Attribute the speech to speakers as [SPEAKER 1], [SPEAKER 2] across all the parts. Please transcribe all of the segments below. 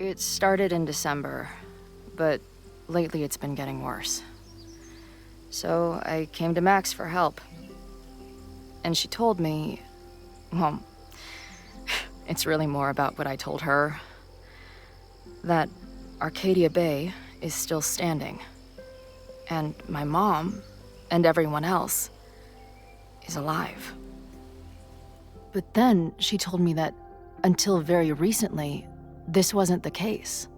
[SPEAKER 1] It started in December, but lately it's been getting worse. So I came to Max for help. And she told me, well, it's really more about what I told her, that Arcadia Bay is still standing. And my mom, and everyone else, is alive. But then she told me that until very recently, this wasn't the case.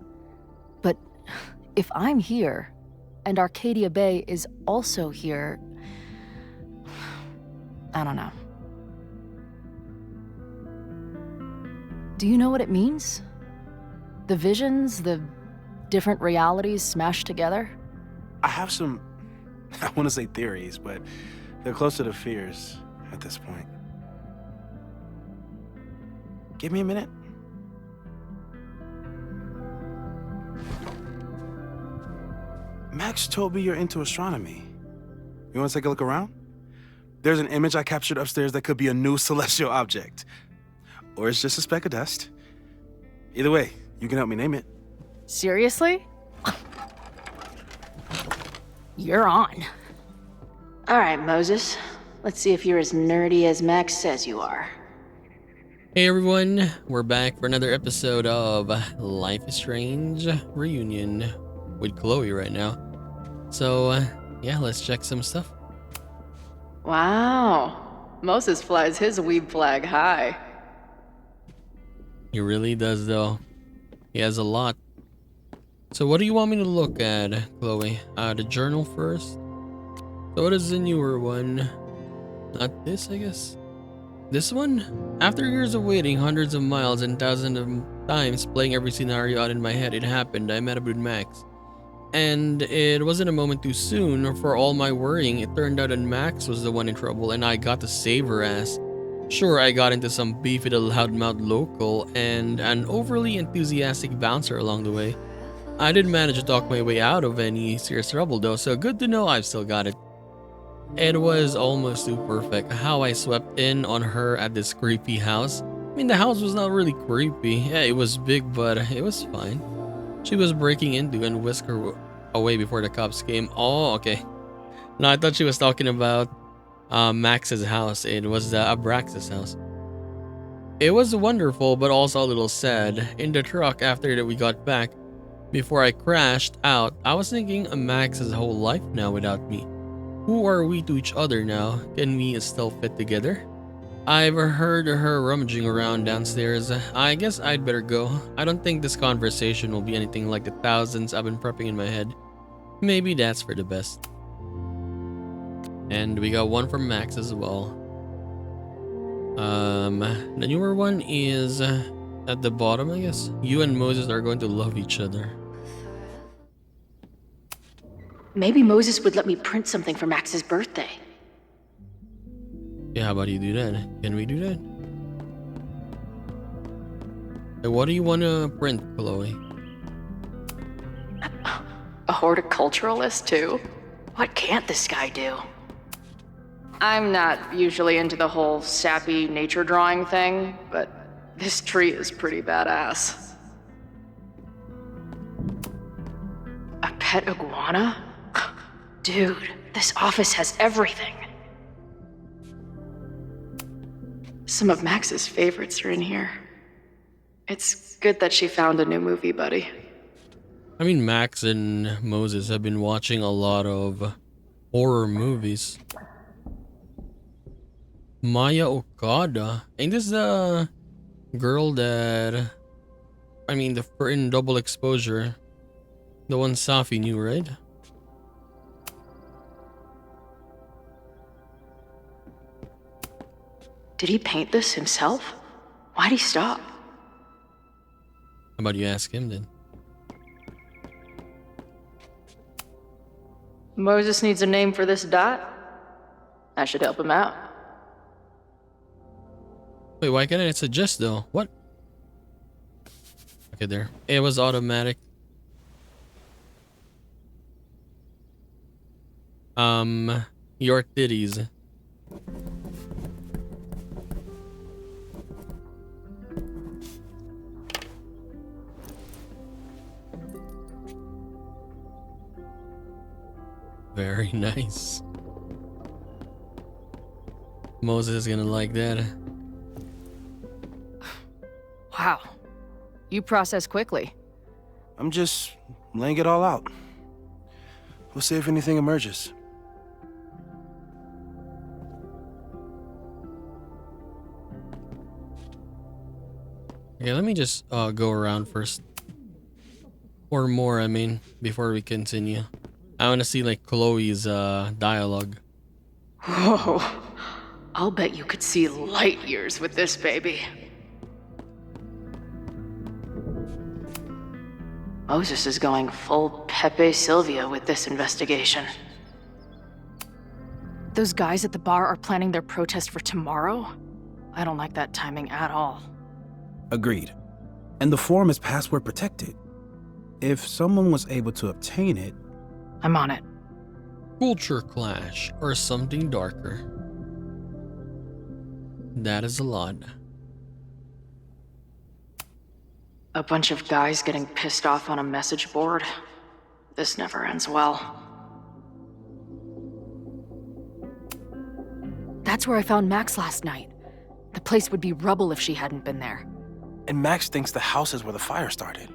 [SPEAKER 1] But if I'm here, and Arcadia Bay is also here, I don't know. Do you know what it means? The visions, the different realities smashed together?
[SPEAKER 2] I have some, I want to say theories, but they're closer to fears at this point. Give me a minute. Max told me you're into astronomy. You want to take a look around? There's an image I captured upstairs that could be a new celestial object. Or it's just a speck of dust. Either way, you can help me name it.
[SPEAKER 1] Seriously? You're on.
[SPEAKER 3] All right, Moses. Let's see if you're as nerdy as Max says you are.
[SPEAKER 4] Hey everyone, we're back for another episode of Life is Strange Reunion with Chloe right now. So, yeah, let's check some stuff.
[SPEAKER 3] Wow. Moses flies his weeb flag high.
[SPEAKER 4] He really does though. He has a lot. So what do you want me to look at, Chloe? The journal first? So what is the newer one? Not this, I guess? This one? After years of waiting, hundreds of miles and thousands of times playing every scenario out in my head, it happened. I met up with Max. And it wasn't a moment too soon. For all my worrying, it turned out that Max was the one in trouble and I got to save her ass. Sure, I got into some beefy little loudmouth local and an overly enthusiastic bouncer along the way. I did manage to talk my way out of any serious trouble though, so good to know I've still got it. It was almost too perfect how I swept in on her at this creepy house. I mean, the house was not really creepy. Yeah, it was big, but it was fine. She was breaking into and whisked her away before the cops came. Oh, okay. No, I thought she was talking about Max's house. It was Abraxas' house. It was wonderful, but also a little sad. In the truck after that we got back, before I crashed out, I was thinking of Max's whole life now without me. Who are we to each other now? Can we still fit together? I've heard her rummaging around downstairs. I guess I'd better go. I don't think this conversation will be anything like the thousands I've been prepping in my head. Maybe that's for the best. And we got one from Max as well. The newer one is at the bottom, I guess. You and Moses are going to love each other.
[SPEAKER 3] Maybe Moses would let me print something for Max's birthday.
[SPEAKER 4] Yeah, how about you do that? Can we do that? Hey, what do you want to print, Chloe?
[SPEAKER 3] A horticulturalist, too? What can't this guy do?
[SPEAKER 1] I'm not usually into the whole sappy nature drawing thing, but this tree is pretty badass.
[SPEAKER 3] A pet iguana? Dude, this office has everything. Some of Max's favorites are in here. It's good that she found a new movie buddy.
[SPEAKER 4] I mean, Max and Moses have been watching a lot of horror movies. Maya Okada. Ain't this the girl that... I mean, in Double Exposure. The one Safi knew, right?
[SPEAKER 3] Did he paint this himself? Why'd he stop?
[SPEAKER 4] How about you ask him then?
[SPEAKER 1] Moses needs a name for this dot. I should help him out.
[SPEAKER 4] Wait, why can't I suggest though? What? Okay, there. It was automatic. Your titties. Very nice. Moses is gonna like that.
[SPEAKER 1] Wow. You process quickly.
[SPEAKER 2] I'm just laying it all out. We'll see if anything emerges.
[SPEAKER 4] Okay, let me just go around first. Or more, I mean, before we continue. I want to see like Chloe's dialogue.
[SPEAKER 3] Whoa. I'll bet you could see light years with this baby. Moses is going full Pepe Silvia with this investigation.
[SPEAKER 1] Those guys at the bar are planning their protest for tomorrow? I don't like that timing at all.
[SPEAKER 2] Agreed. And the form is password protected. If someone was able to obtain it...
[SPEAKER 1] I'm on it.
[SPEAKER 4] Culture clash or something darker. That is a lot.
[SPEAKER 3] A bunch of guys getting pissed off on a message board. This never ends well.
[SPEAKER 1] That's where I found Max last night. The place would be rubble if she hadn't been there.
[SPEAKER 2] And Max thinks the house is where the fire started.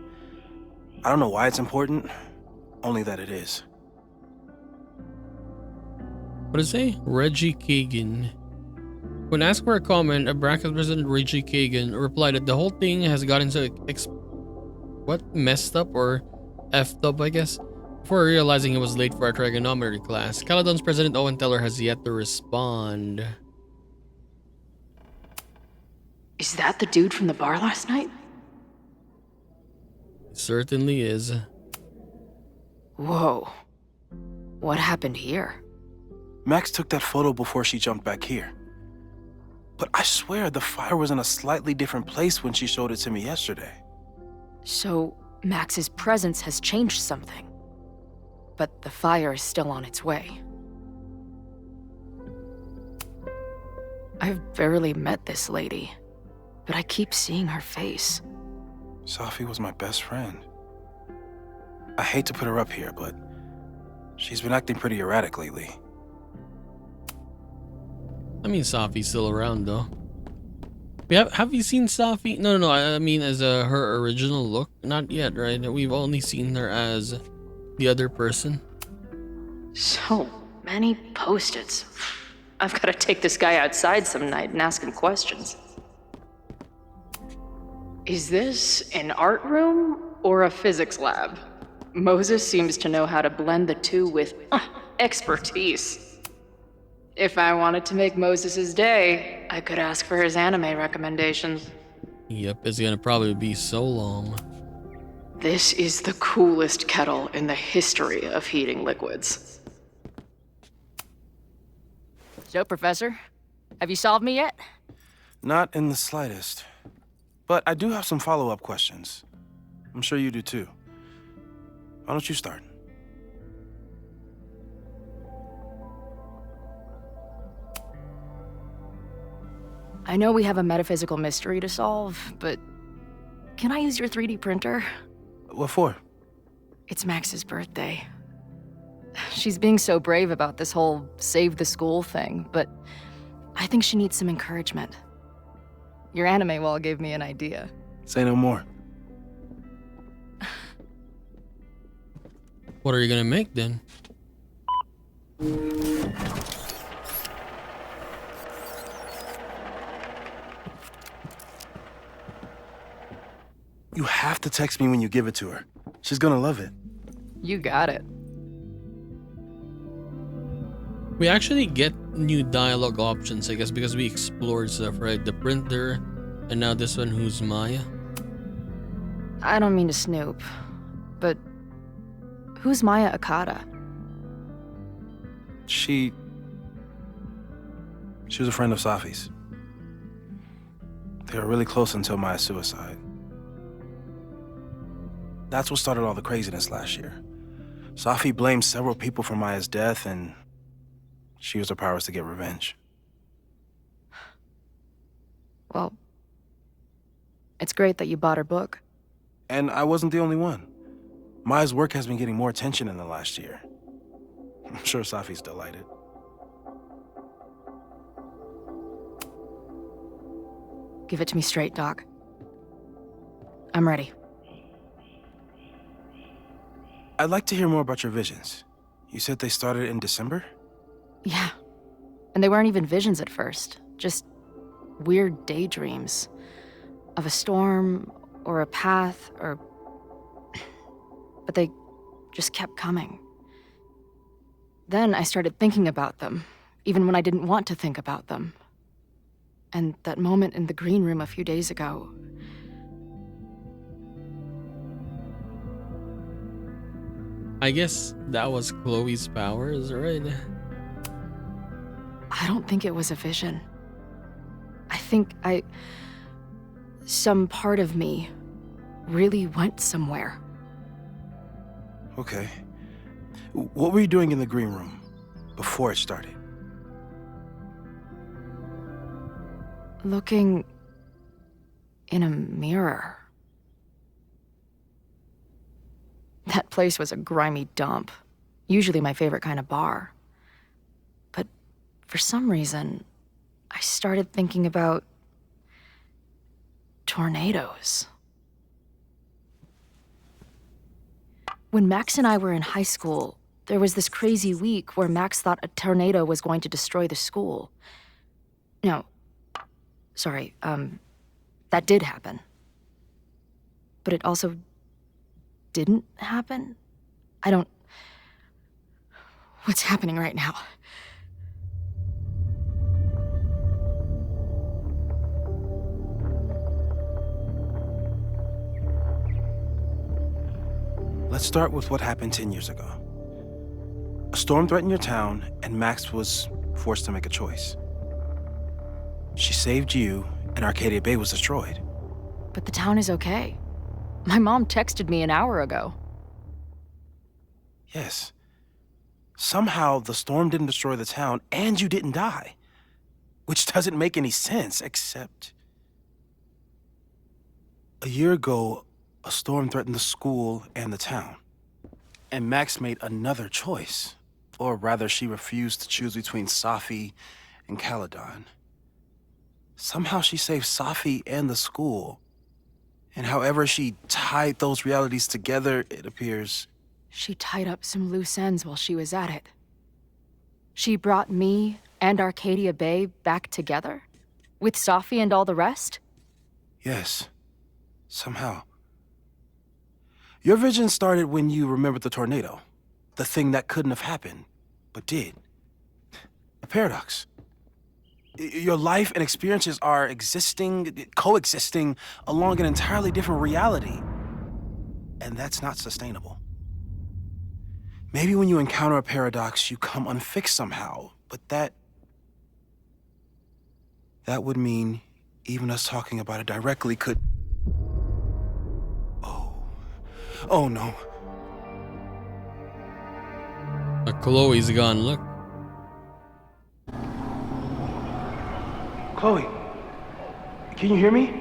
[SPEAKER 2] I don't know why it's important, only that it is.
[SPEAKER 4] What does it say? Reggie Kagan. When asked for a comment, Abraxas President Reggie Kagan replied that the whole thing has gotten so messed up or effed up, I guess, before realizing he was late for a trigonometry class. Caledon's President Owen Teller has yet to respond.
[SPEAKER 3] Is that the dude from the bar last night?
[SPEAKER 4] It certainly is.
[SPEAKER 1] Whoa. What happened here?
[SPEAKER 2] Max took that photo before she jumped back here. But I swear the fire was in a slightly different place when she showed it to me yesterday.
[SPEAKER 1] So, Max's presence has changed something. But the fire is still on its way. I've barely met this lady, but I keep seeing her face.
[SPEAKER 2] Safi was my best friend. I hate to put her up here, but she's been acting pretty erratic lately.
[SPEAKER 4] I mean, Safi's still around though. Have you seen Safi? No. I mean, as her original look, not yet, right? We've only seen her as the other person.
[SPEAKER 3] So many post-its. I've got to take this guy outside some night and ask him questions. Is this an art room or a physics lab? Moses seems to know how to blend the two with expertise. If I wanted to make Moses's day, I could ask for his anime recommendations.
[SPEAKER 4] Yep, it's gonna probably be so long.
[SPEAKER 3] This is the coolest kettle in the history of heating liquids.
[SPEAKER 1] So, Professor, have you solved me yet?
[SPEAKER 2] Not in the slightest. But I do have some follow-up questions. I'm sure you do too. Why don't you start?
[SPEAKER 1] I know we have a metaphysical mystery to solve, but can I use your 3D printer?
[SPEAKER 2] What for?
[SPEAKER 1] It's Max's birthday. She's being so brave about this whole save the school thing, but I think she needs some encouragement. Your anime wall gave me an idea.
[SPEAKER 2] Say no more.
[SPEAKER 4] What are you gonna make then?
[SPEAKER 2] You have to text me when you give it to her. She's gonna love it.
[SPEAKER 1] You got it.
[SPEAKER 4] We actually get new dialogue options, I guess, because we explored stuff, right? The printer, and now this one, who's Maya?
[SPEAKER 1] I don't mean to snoop, but who's Maya Akata?
[SPEAKER 2] She was a friend of Safi's. They were really close until Maya's suicide. That's what started all the craziness last year. Safi blamed several people for Maya's death, and she used her powers to get revenge.
[SPEAKER 1] Well, it's great that you bought her book.
[SPEAKER 2] And I wasn't the only one. Maya's work has been getting more attention in the last year. I'm sure Safi's delighted.
[SPEAKER 1] Give it to me straight, Doc. I'm ready.
[SPEAKER 2] I'd like to hear more about your visions. You said they started in December?
[SPEAKER 1] Yeah. And they weren't even visions at first. Just weird daydreams. Of a storm, or a path, or... But they just kept coming. Then I started thinking about them, even when I didn't want to think about them. And that moment in the green room a few days ago...
[SPEAKER 4] I guess that was Chloe's powers, right?
[SPEAKER 1] I don't think it was a vision. I think some part of me really went somewhere.
[SPEAKER 2] Okay. What were you doing in the green room before it started?
[SPEAKER 1] Looking in a mirror. That place was a grimy dump. Usually my favorite kind of bar. But for some reason, I started thinking about tornadoes. When Max and I were in high school, there was this crazy week where Max thought a tornado was going to destroy the school. No, sorry, that did happen. But it also didn't happen? What's happening right now?
[SPEAKER 2] Let's start with what happened 10 years ago. A storm threatened your town, and Max was forced to make a choice. She saved you, and Arcadia Bay was destroyed.
[SPEAKER 1] But the town is okay. My mom texted me an hour ago.
[SPEAKER 2] Yes. Somehow, the storm didn't destroy the town, and you didn't die. Which doesn't make any sense, except... A year ago, a storm threatened the school and the town. And Max made another choice. Or rather, she refused to choose between Safi and Caledon. Somehow she saved Safi and the school. And however she tied those realities together, it appears...
[SPEAKER 1] She tied up some loose ends while she was at it. She brought me and Arcadia Bay back together? With Safi and all the rest?
[SPEAKER 2] Yes. Somehow. Your vision started when you remembered the tornado. The thing that couldn't have happened, but did. A paradox. Your life and experiences are coexisting along an entirely different reality. And that's not sustainable. Maybe when you encounter a paradox, you come unfixed somehow, but that would mean even us talking about it directly could... Oh no.
[SPEAKER 4] Chloe's gone, look.
[SPEAKER 2] Chloe, can you hear me?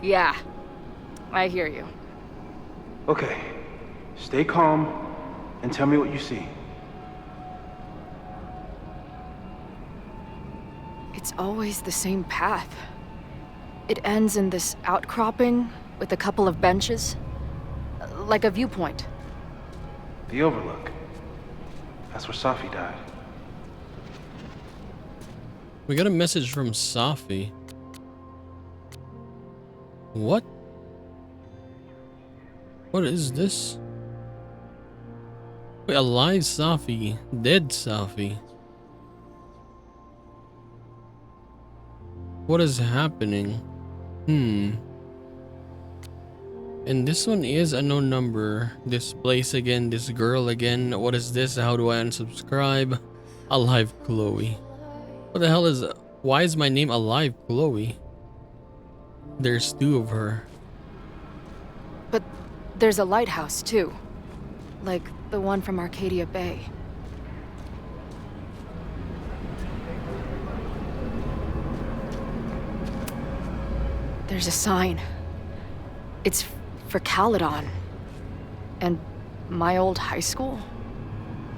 [SPEAKER 1] Yeah, I hear you.
[SPEAKER 2] Okay, stay calm and tell me what you see.
[SPEAKER 1] It's always the same path. It ends in this outcropping with a couple of benches, like a viewpoint.
[SPEAKER 2] The Overlook. That's where Safi died.
[SPEAKER 4] We got a message from Safi. What? What is this? Wait, alive Safi, dead Safi. What is happening? And this one is a no number. This place again, this girl again. What is this? How do I unsubscribe? Alive Chloe. What the hell is... Why is my name Alive Chloe? There's two of her.
[SPEAKER 1] But there's a lighthouse, too. Like the one from Arcadia Bay. There's a sign. It's for Caledon. And my old high school?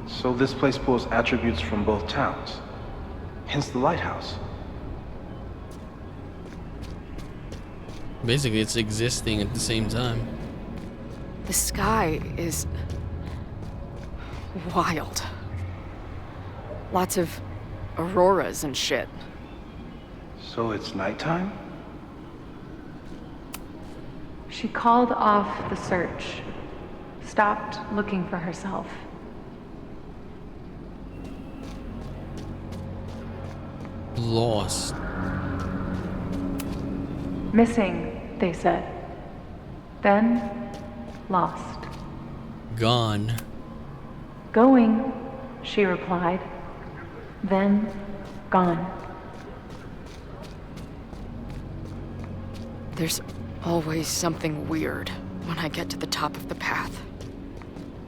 [SPEAKER 2] So this place pulls attributes from both towns. Hence the lighthouse.
[SPEAKER 4] Basically, it's existing at the same time.
[SPEAKER 1] The sky is wild. Lots of auroras and shit.
[SPEAKER 2] So it's nighttime?
[SPEAKER 5] She called off the search, stopped looking for herself.
[SPEAKER 4] Lost.
[SPEAKER 5] Missing, they said. Then, lost.
[SPEAKER 4] Gone.
[SPEAKER 5] Going, she replied. Then, gone.
[SPEAKER 1] There's always something weird when I get to the top of the path.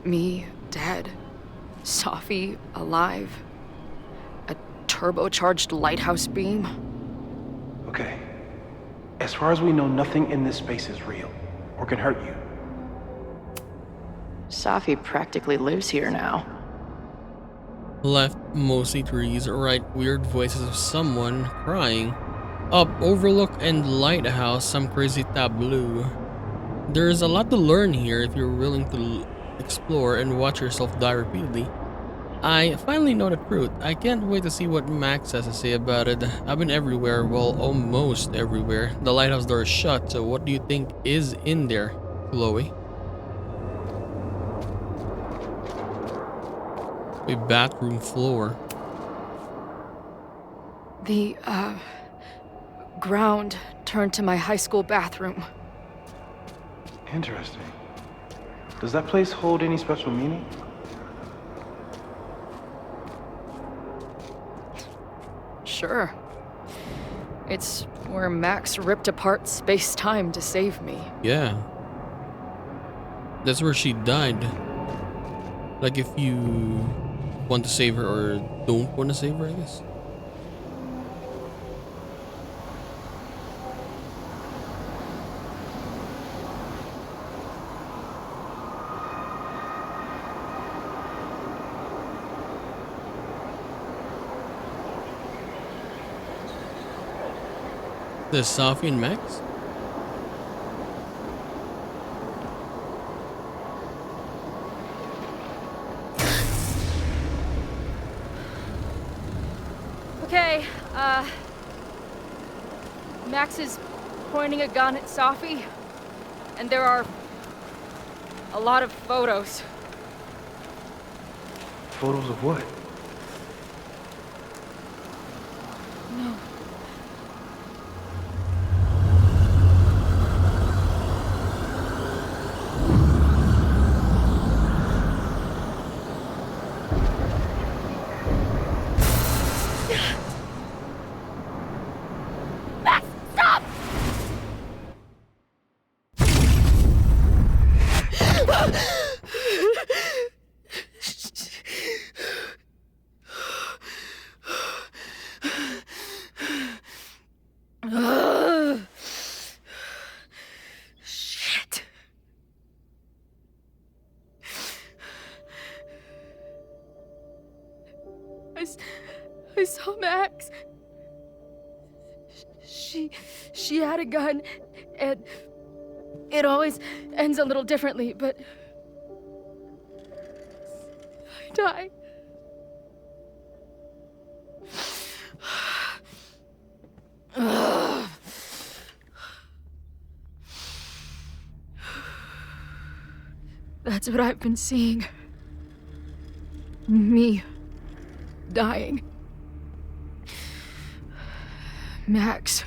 [SPEAKER 1] Me, dead. Safi, alive. A turbocharged lighthouse beam.
[SPEAKER 2] Okay. As far as we know, nothing in this space is real or can hurt you.
[SPEAKER 3] Safi practically lives here now.
[SPEAKER 4] Left, mostly trees. Right, weird voices of someone crying. Up, overlook and lighthouse, some crazy tableau. There's a lot to learn here if you're willing to explore and watch yourself die repeatedly. I finally know the truth. I can't wait to see what Max has to say about it. I've been everywhere, well, almost everywhere. The lighthouse door is shut, so what do you think is in there, Chloe? A bathroom floor.
[SPEAKER 1] The, ground turned to my high school bathroom.
[SPEAKER 2] Interesting. Does that place hold any special meaning?
[SPEAKER 1] Sure. It's where Max ripped apart space-time to save me.
[SPEAKER 4] Yeah. That's where she died. Like if you want to save her or don't want to save her, I guess. The Safi and Max?
[SPEAKER 1] Okay, Max is pointing a gun at Safi, and there are a lot of photos.
[SPEAKER 2] Photos of what?
[SPEAKER 1] No. Max, stop! Shit. I saw Max. She had a gun, and it always ends a little differently, but I die. That's what I've been seeing. Me dying. Max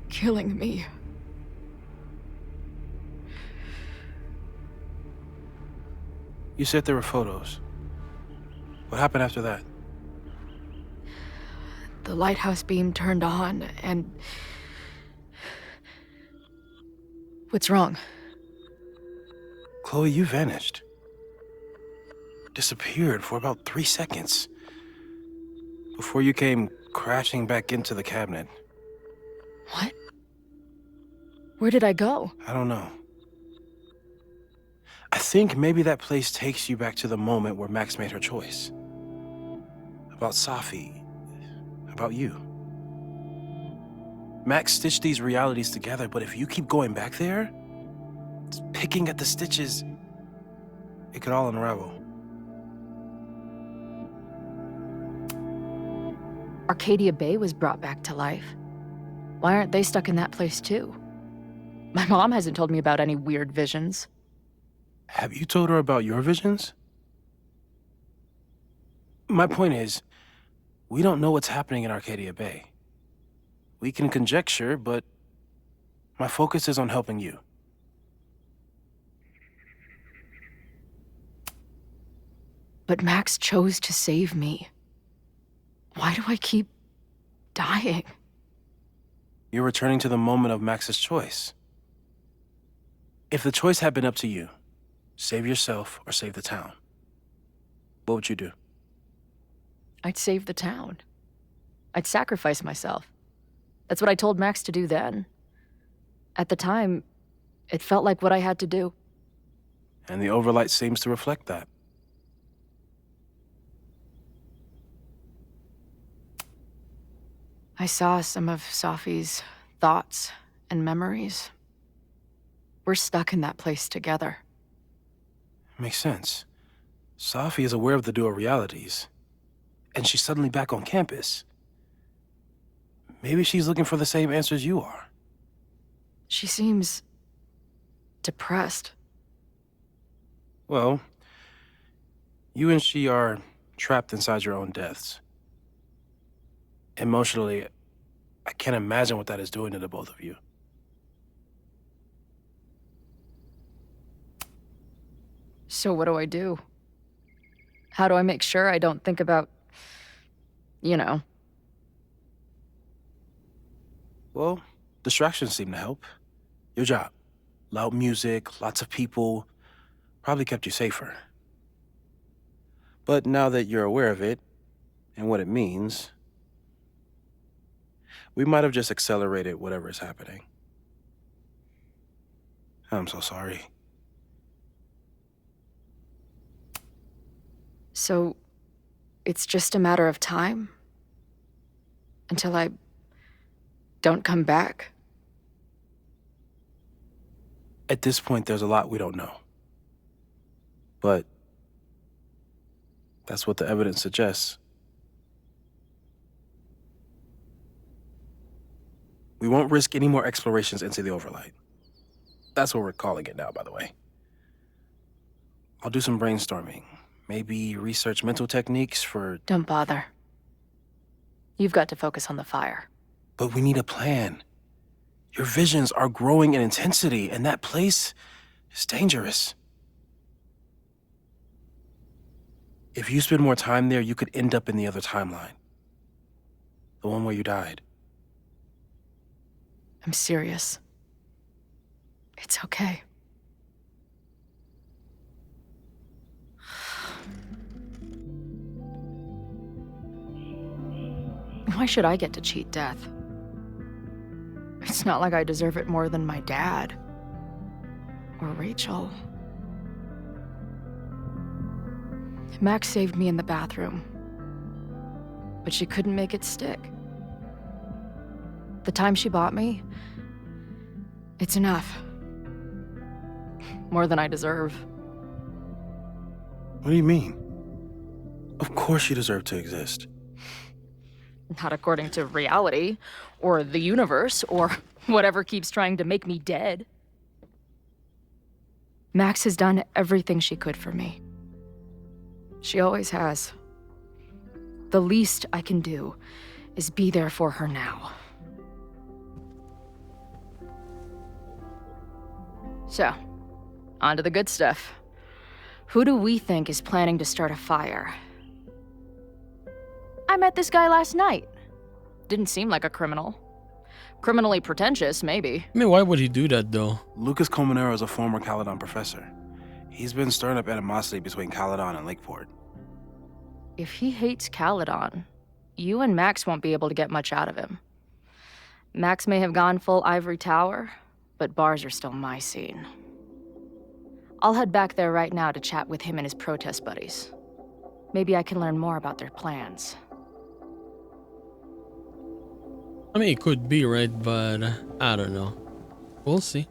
[SPEAKER 1] killing me.
[SPEAKER 2] You said there were photos. What happened after that?
[SPEAKER 1] The lighthouse beam turned on, and... What's wrong?
[SPEAKER 2] Chloe, you vanished. Disappeared for about 3 seconds. Before you came crashing back into the cabinet.
[SPEAKER 1] What? Where did I go?
[SPEAKER 2] I don't know. I think maybe that place takes you back to the moment where Max made her choice. About Safi. About you. Max stitched these realities together, but if you keep going back there, picking at the stitches, it could all unravel.
[SPEAKER 1] Arcadia Bay was brought back to life. Why aren't they stuck in that place too? My mom hasn't told me about any weird visions.
[SPEAKER 2] Have you told her about your visions? My point is, we don't know what's happening in Arcadia Bay. We can conjecture, but my focus is on helping you.
[SPEAKER 1] But Max chose to save me. Why do I keep dying?
[SPEAKER 2] You're returning to the moment of Max's choice. If the choice had been up to you, save yourself or save the town, what would you do?
[SPEAKER 1] I'd save the town. I'd sacrifice myself. That's what I told Max to do then. At the time, it felt like what I had to do.
[SPEAKER 2] And the Overlight seems to reflect that.
[SPEAKER 1] I saw some of Safi's thoughts and memories. We're stuck in that place together.
[SPEAKER 2] Makes sense. Safi is aware of the dual realities, and she's suddenly back on campus. Maybe she's looking for the same answers you are.
[SPEAKER 1] She seems depressed.
[SPEAKER 2] Well, you and she are trapped inside your own deaths. Emotionally, I can't imagine what that is doing to the both of you.
[SPEAKER 1] So what do I do? How do I make sure I don't think about, you know?
[SPEAKER 2] Well, distractions seem to help. Your job. Loud music, lots of people, probably kept you safer. But now that you're aware of it, and what it means, we might have just accelerated whatever is happening. I'm so sorry.
[SPEAKER 1] So, it's just a matter of time? Until I don't come back?
[SPEAKER 2] At this point, there's a lot we don't know. But that's what the evidence suggests. We won't risk any more explorations into the Overlight. That's what we're calling it now, by the way. I'll do some brainstorming. Maybe research mental techniques for...
[SPEAKER 1] Don't bother. You've got to focus on the fire.
[SPEAKER 2] But we need a plan. Your visions are growing in intensity, and that place is dangerous. If you spend more time there, you could end up in the other timeline. The one where you died.
[SPEAKER 1] I'm serious. It's okay. Why should I get to cheat death? It's not like I deserve it more than my dad. Or Rachel. Max saved me in the bathroom. But she couldn't make it stick. The time she bought me, it's enough. More than I deserve.
[SPEAKER 2] What do you mean? Of course you deserve to exist.
[SPEAKER 1] Not according to reality, or the universe, or whatever keeps trying to make me dead. Max has done everything she could for me. She always has. The least I can do is be there for her now. So, on to the good stuff. Who do we think is planning to start a fire? I met this guy last night. Didn't seem like a criminal. Criminally pretentious, maybe.
[SPEAKER 4] I mean, why would he do that, though?
[SPEAKER 2] Lucas Colmenero is a former Caledon professor. He's been stirring up animosity between Caledon and Lakeport.
[SPEAKER 1] If he hates Caledon, you and Max won't be able to get much out of him. Max may have gone full ivory tower, but bars are still my scene. I'll head back there right now to chat with him and his protest buddies. Maybe I can learn more about their plans.
[SPEAKER 4] I mean, it could be, right? But I don't know. We'll see.